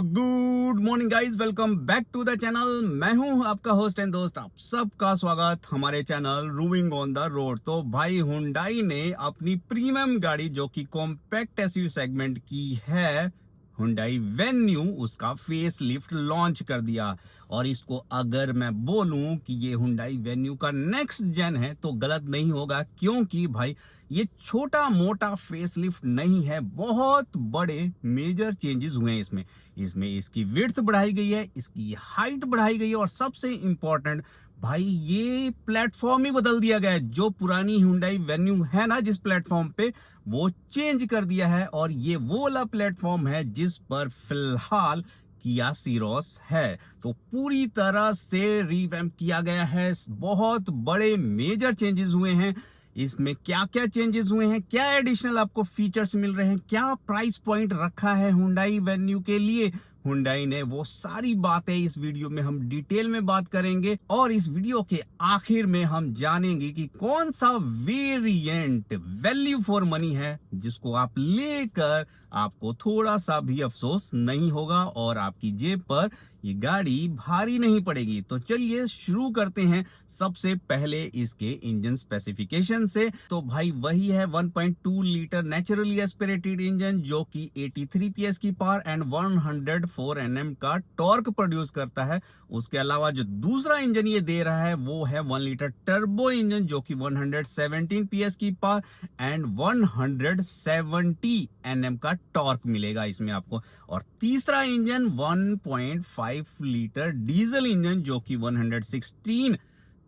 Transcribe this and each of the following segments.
Good morning guys, welcome back to the channel. मैं हूं आपका होस्ट एंड दोस्त, आप सबका स्वागत हमारे channel roving on the road. तो भाई हुंडई ने अपनी प्रीमियम गाड़ी जो कि कॉम्पैक्ट एसयूवी सेगमेंट की है, हुंडई वेन्यू, उसका फेस लिफ्ट लॉन्च कर दिया। और इसको अगर मैं बोलूं कि ये हुंडई वेन्यू का नेक्स्ट जेन है तो गलत नहीं होगा, क्योंकि भाई ये छोटा मोटा फेस लिफ्ट नहीं है, बहुत बड़े मेजर चेंजेस हुए हैं इसमें इसकी विड्थ बढ़ाई गई है, इसकी हाइट बढ़ाई गई है, और सबसे इंपॉर्टेंट भाई ये प्लेटफॉर्म ही बदल दिया गया है। जो पुरानी हुंडई वेन्यू है ना, जिस प्लेटफॉर्म पे, वो चेंज कर दिया है, और ये वो वाला प्लेटफॉर्म है जिस पर फिलहाल किया सीरोस है। तो पूरी तरह से रिवैम्प किया गया है, बहुत बड़े मेजर चेंजेस हुए हैं। इसमें क्या क्या चेंजेस हुए हैं, क्या एडिशनल आपको फीचर्स मिल रहे हैं, क्या प्राइस पॉइंट रखा है हुंडई वेन्यू के लिए हुंडई ने, वो सारी बातें इस वीडियो में हम डिटेल में बात करेंगे। और इस वीडियो के आखिर में हम जानेंगे कि कौन सा वेरिएंट वैल्यू फॉर मनी है जिसको आप लेकर आपको थोड़ा सा भी अफसोस नहीं होगा और आपकी जेब पर ये गाड़ी भारी नहीं पड़ेगी। तो चलिए शुरू करते हैं सबसे पहले इसके इंजन स्पेसिफिकेशन से। तो भाई वही है 1.2 लीटर नेचुरली एस्पिरेटेड इंजन जो कि 83 पीएस की पावर एंड 104 एनएम का टॉर्क प्रोड्यूस करता है। उसके अलावा जो दूसरा इंजन ये दे रहा है वो है 1 लीटर टर्बो इंजन जो कि 117 पीएस की पावर एंड 170 एनएम का टॉर्क मिलेगा इसमें आपको। और तीसरा इंजन 1.5 लीटर डीजल इंजन जो कि 116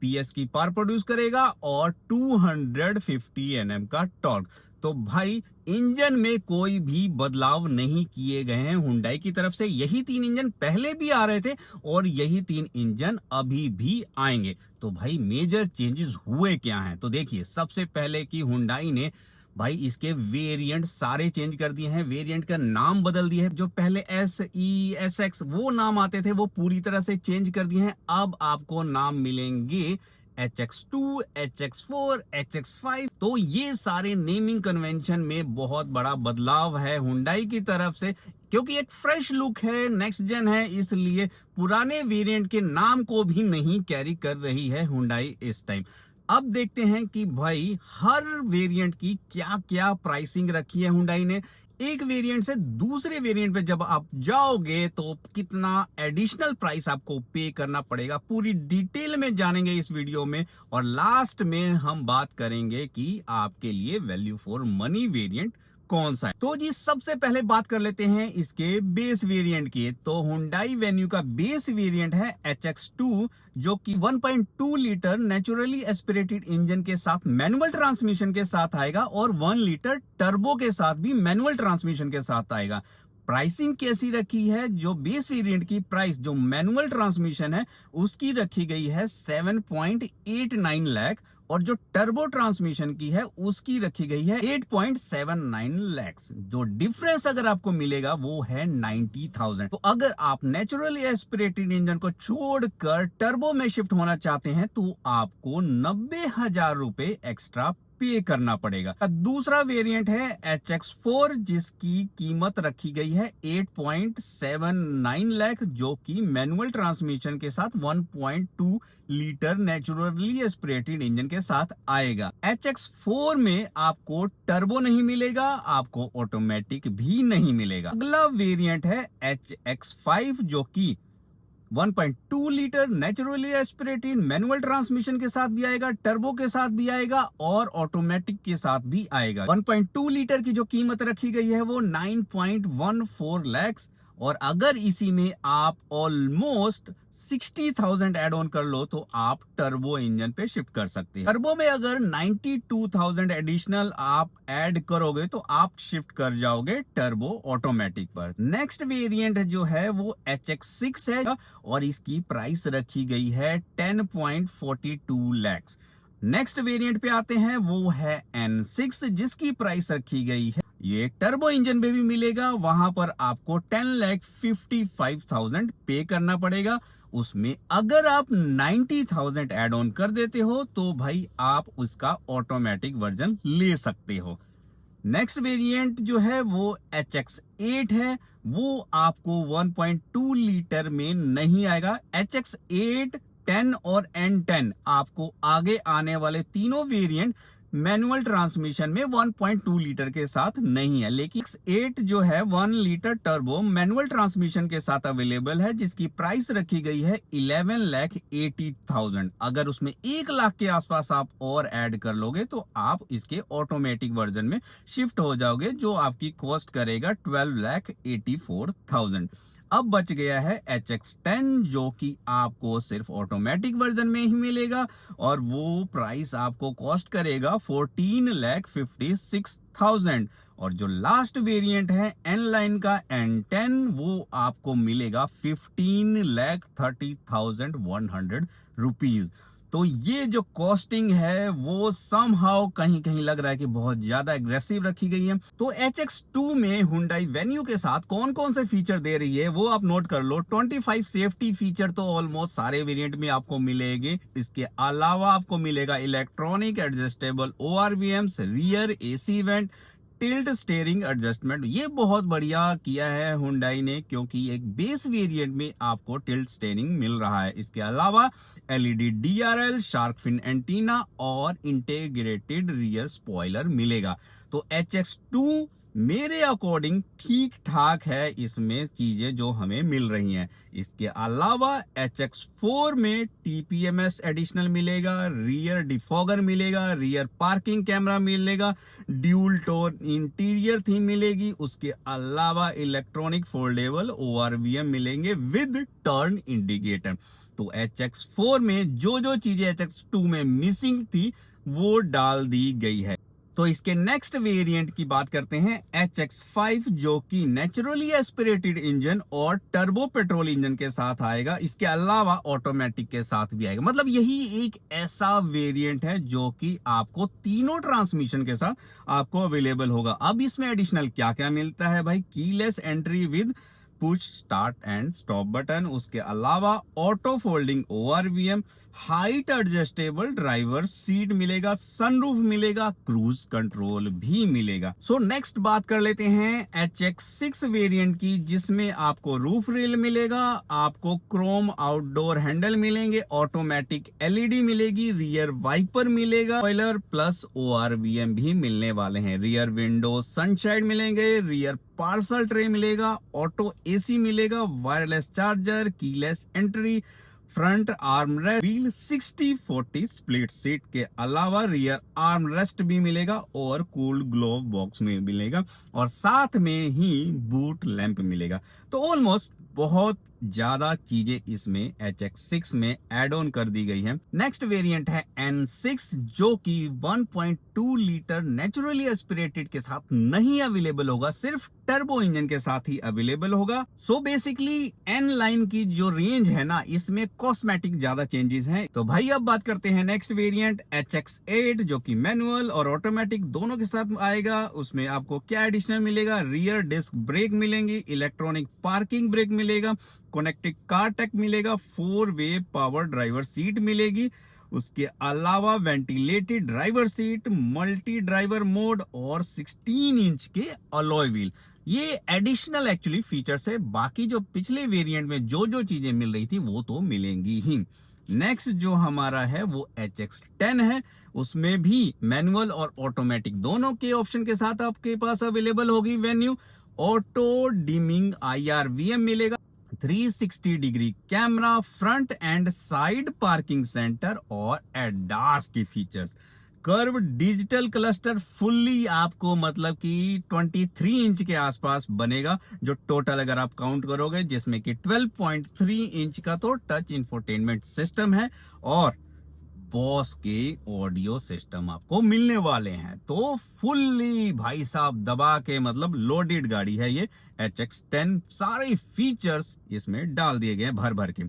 पीएस की पावर प्रोड्यूस करेगा और 250 एनएम का टॉर्क। तो भाई इंजन में कोई भी बदलाव नहीं किए गए हैं हुंडई की तरफ से। यही तीन इंजन पहले भी आ रहे थे और यही तीन इंजन अभी भी आएंगे। तो भाई मेजर चेंजेस हुए क्या हैं, तो देखिए सबसे पहले कि हुंडई ने भाई इसके वेरिएंट सारे चेंज कर दिए हैं, वेरिएंट का नाम बदल दिया है। जो पहले SE SX वो नाम आते थे वो पूरी तरह से चेंज कर दिए हैं। अब आपको नाम मिलेंगे HX2, HX4, HX5। तो ये सारे नेमिंग कन्वेंशन में बहुत बड़ा बदलाव है हुंडई की तरफ से, क्योंकि एक फ्रेश लुक है, नेक्स्ट जेन है, इसलिए पुराने वेरिएंट के नाम को भी नहीं कैरी कर रही है हुंडई इस टाइम। अब देखते हैं कि भाई हर वेरिएंट की क्या क्या प्राइसिंग रखी है हुंडई ने। एक वेरिएंट से दूसरे वेरिएंट पे जब आप जाओगे तो कितना एडिशनल प्राइस आपको पे करना पड़ेगा, पूरी डिटेल में जानेंगे इस वीडियो में। और लास्ट में हम बात करेंगे कि आपके लिए वैल्यू फॉर मनी वेरिएंट कौन सा है। तो जी सबसे पहले बात कर लेते हैं इसके बेस वेरिएंट की। तो हुंडई वेन्यू का बेस वेरिएंट है HX2 जो कि 1.2 लीटर नेचुरली एस्पिरेटेड इंजन के साथ मैनुअल ट्रांसमिशन के साथ आएगा और 1 लीटर टर्बो के साथ भी मैनुअल ट्रांसमिशन के साथ आएगा। प्राइसिंग कैसी रखी है, जो बेस वेरिएंट की प्राइस जो मैनुअल ट्रांसमिशन है उसकी रखी गई है 7.89 लाख और जो टर्बो ट्रांसमिशन की है उसकी रखी गई है 8.79 लाख। जो डिफरेंस अगर आपको मिलेगा वो है 90,000। तो अगर आप नेचुरली एस्पिरेटेड इंजन को छोड़कर टर्बो में शिफ्ट होना चाहते हैं तो आपको 90,000 रुपए एक्स्ट्रा पे करना पड़ेगा। दूसरा वेरिएंट है HX4 जिसकी कीमत रखी गई है 8.79 लाख जो कि मैनुअल ट्रांसमिशन के साथ 1.2 लीटर नेचुरली एस्पिरेटेड इंजन के साथ आएगा। HX4 में आपको टर्बो नहीं मिलेगा, आपको ऑटोमेटिक भी नहीं मिलेगा। अगला वेरिएंट है HX5 जो कि 1.2 litre naturally aspirated manual transmission के साथ भी आएगा, टर्बो के साथ भी आएगा और ऑटोमेटिक के साथ भी आएगा। 1.2 लीटर की जो कीमत रखी गई है वो 9.14 लाख। और अगर इसी में आप ऑलमोस्ट 60,000 एड ऑन कर लो तो आप टर्बो इंजन पे शिफ्ट कर सकते हैं। टर्बो में अगर 92,000 एडिशनल आप ऐड करोगे तो आप शिफ्ट कर जाओगे टर्बो ऑटोमेटिक पर। नेक्स्ट वेरिएंट जो है वो HX6 है और इसकी प्राइस रखी गई है 10.42 लाख। नेक्स्ट वेरिएंट पे आते हैं, वो है N6 जिसकी प्राइस रखी गई है, ये टर्बो इंजन में भी मिलेगा, वहां पर आपको 10,55,000 पे करना पड़ेगा। उसमें अगर आप 90,000 एड ऑन कर देते हो तो भाई आप उसका ऑटोमेटिक वर्जन ले सकते हो। नेक्स्ट वेरिएंट जो है वो HX8 है, वो आपको 1.2 लीटर में नहीं आएगा। HX8, 10 और N10 आपको आगे आने वाले तीनों वेरिएंट मैनुअल ट्रांसमिशन में 1.2 लीटर के साथ नहीं है, लेकिन X8 जो है 1 लीटर टर्बो मैनुअल ट्रांसमिशन के साथ अवेलेबल है, जिसकी प्राइस रखी गई है 11,80,000। अगर उसमें 1 लाख के आसपास आप और ऐड कर लोगे तो आप इसके ऑटोमेटिक वर्जन में शिफ्ट हो जाओगे, जो आपकी कॉस्ट करेगा 12,84,000। अब बच गया है HX10, जो कि आपको सिर्फ ऑटोमेटिक वर्जन में ही मिलेगा और वो प्राइस आपको कॉस्ट करेगा 14,56,000। और जो लास्ट वेरिएंट है एन लाइन का N10, वो आपको मिलेगा 15,30,100 रुपीज। तो ये जो कॉस्टिंग है वो समहाउ कहीं कहीं लग रहा है कि बहुत ज्यादा एग्रेसिव रखी गई है। तो HX2 में Hyundai Venue के साथ कौन कौन से फीचर दे रही है वो आप नोट कर लो। 25 सेफ्टी फीचर तो ऑलमोस्ट सारे वेरिएंट में आपको मिलेंगे। इसके अलावा आपको मिलेगा electronic adjustable ORVMs, rear AC went, tilt steering adjustment. ये बहुत बढ़िया किया है Hyundai ने, क्योंकि एक बेस वेरिएंट में आपको टिल्ट स्टीयरिंग मिल रहा है। इसके अलावा LED DRL, shark fin antenna और इंटीग्रेटेड रियर स्पॉइलर मिलेगा। तो HX2 मेरे अकॉर्डिंग ठीक ठाक है, इसमें चीजें जो हमें मिल रही हैं। इसके अलावा HX4 में TPMS एडिशनल मिलेगा, रियर डिफॉगर मिलेगा, रियर पार्किंग कैमरा मिलेगा, ड्यूल टोन इंटीरियर थीम मिलेगी। उसके अलावा इलेक्ट्रॉनिक फोल्डेबल ORVM मिलेंगे विद टर्न इंडिकेटर। तो HX4 में जो चीजें HX2 में मिसिंग थी वो डाल दी गई है। तो इसके नेक्स्ट वेरिएंट की बात करते हैं HX5, जो कि नेचुरली एस्पिरेटेड इंजन और टर्बो पेट्रोल इंजन के साथ आएगा। इसके अलावा ऑटोमेटिक के साथ भी आएगा। मतलब यही एक ऐसा वेरिएंट है जो कि आपको तीनों ट्रांसमिशन के साथ आपको अवेलेबल होगा। अब इसमें एडिशनल क्या क्या मिलता है भाई? Keyless entry with push start and stop button. उसके अलावा auto folding ORVM, height adjustable driver seat मिलेगा, सनरूफ मिलेगा, क्रूज कंट्रोल भी मिलेगा। सो नेक्स्ट बात कर लेते हैं HX6 वेरिएंट की, जिसमें आपको रूफ रेल मिलेगा, आपको क्रोम आउटडोर हैंडल मिलेंगे, ऑटोमेटिक LED मिलेगी, रियर वाइपर मिलेगा, स्पॉइलर प्लस ORVM भी मिलने वाले हैं। रियर विंडो सनशाइड मिलेंगे, रियर पार्सल ट्रे मिलेगा, ऑटो AC मिलेगा, wireless charger, keyless entry, front arm rest, wheel 60/40 split seat के अलावा रियर आर्म रेस्ट भी मिलेगा और कूल ग्लोव बॉक्स में मिलेगा और साथ में ही बूट लैंप मिलेगा। तो ऑलमोस्ट बहुत ज्यादा चीजें इसमें HX6 में एड ऑन कर दी गई है। नेक्स्ट वेरिएंट है N6, जो कि 1.2 लीटर नेचुरली एस्पिरेटेड के साथ नहीं अवेलेबल होगा, सिर्फ टर्बो इंजन के साथ ही अवेलेबल होगा। सो बेसिकली N लाइन की जो रेंज है ना, इसमें कॉस्मेटिक ज्यादा चेंजेस हैं। तो भाई अब बात करते हैं नेक्स्ट वेरिएंट HX8, जो कि मैनुअल और ऑटोमेटिक दोनों के साथ आएगा। उसमें आपको क्या एडिशनल मिलेगा? रियर डिस्क ब्रेक मिलेंगी, इलेक्ट्रॉनिक पार्किंग ब्रेक मिलेगा, कनेक्टेड कार टेक मिलेगा, 4-वे पावर ड्राइवर सीट मिलेगी। उसके अलावा ventilated driver seat, multi driver mode और 16 इंच के अलॉय व्हील। ये एडिशनल एक्चुअली फीचर्स है। बाकी जो पिछले वेरिएंट में जो चीजें मिल रही थी वो तो मिलेंगी ही। नेक्स्ट जो हमारा है वो HX10 है। उसमें भी मैनुअल और ऑटोमेटिक दोनों के ऑप्शन के साथ आपके पास अवेलेबल होगी वेन्यू। ऑटो डिमिंग IRVM मिलेगा, 360 degree camera, front end side parking centre और एडास की features. Curve digital cluster fully आपको मतलब कि 23 इंच के आसपास बनेगा, जो टोटल अगर आप काउंट करोगे, जिसमें कि 12.3 इंच का तो टच इंफोटेनमेंट सिस्टम है और बॉस के ऑडियो सिस्टम आपको मिलने वाले हैं। तो फुल्ली भाई साहब दबा के मतलब लोडेड गाड़ी है ये HX10। सारे फीचर्स इसमें डाल दिए गए भर भर के।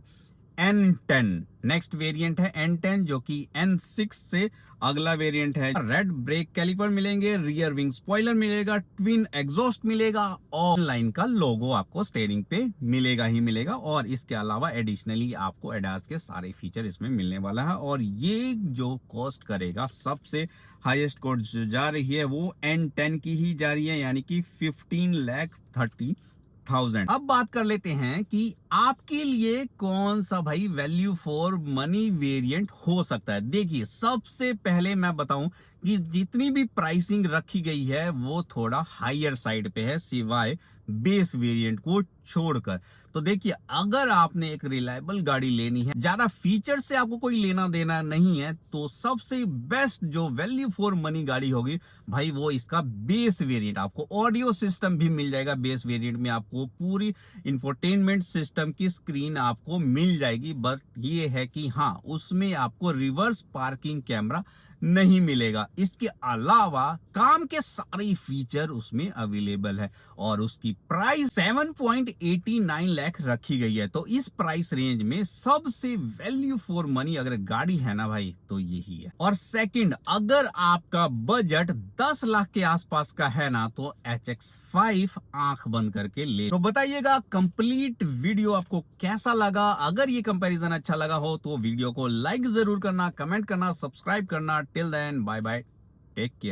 N10। नेक्स्ट वेरिएंट है N10 जो कि N6 से अगला वेरिएंट है। रेड ब्रेक कैलिपर मिलेंगे, रियर विंग स्पॉइलर मिलेगा, ट्विन एग्जॉस्ट मिलेगा और लाइन का लोगो आपको स्टीयरिंग पे मिलेगा ही मिलेगा। और इसके अलावा एडिशनली आपको एडास के सारे फीचर इसमें मिलने वाला है। और ये जो कॉस्ट करेगा, सबसे हाईएस्ट कॉस्ट जो जा रही है वो N10 की ही जा रही है, यानी कि 15,30,000। अब बात कर लेते हैं कि आपके लिए कौन सा भाई वैल्यू फॉर मनी वेरिएंट हो सकता है। देखिए, सबसे पहले मैं बताऊं कि जितनी भी प्राइसिंग रखी गई है वो थोड़ा हायर साइड पे है, सिवाय बेस वेरिएंट को छोड़कर। तो देखिए, अगर आपने एक रिलायबल गाड़ी लेनी है, ज्यादा फीचर से आपको कोई लेना देना नहीं है, तो सबसे बेस्ट जो वैल्यू फॉर मनी गाड़ी होगी भाई वो इसका बेस वेरिएंट। आपको ऑडियो सिस्टम भी मिल जाएगा बेस वेरिएंट में, आपको पूरी इंफोटेनमेंट सिस्टम की स्क्रीन आपको मिल जाएगी। बट ये है कि हाँ, उसमें आपको रिवर्स पार्किंग कैमरा नहीं मिलेगा। इसके अलावा काम के सारे फीचर उसमें अवेलेबल है और उसकी प्राइस 7.89 लाख रखी गई है। तो इस प्राइस रेंज में सबसे वैल्यू फॉर मनी अगर गाड़ी है ना भाई, तो यही है। और सेकंड, अगर आपका बजट 10 लाख के आसपास का है ना, तो HX5 आंख बंद करके ले। तो बताइएगा कंप्लीट वीडियो आपको कैसा लगा। अगर ये कंपैरिजन अच्छा लगा हो तो वीडियो को लाइक जरूर करना, कमेंट करना, सब्सक्राइब करना। Till then, bye bye, take care.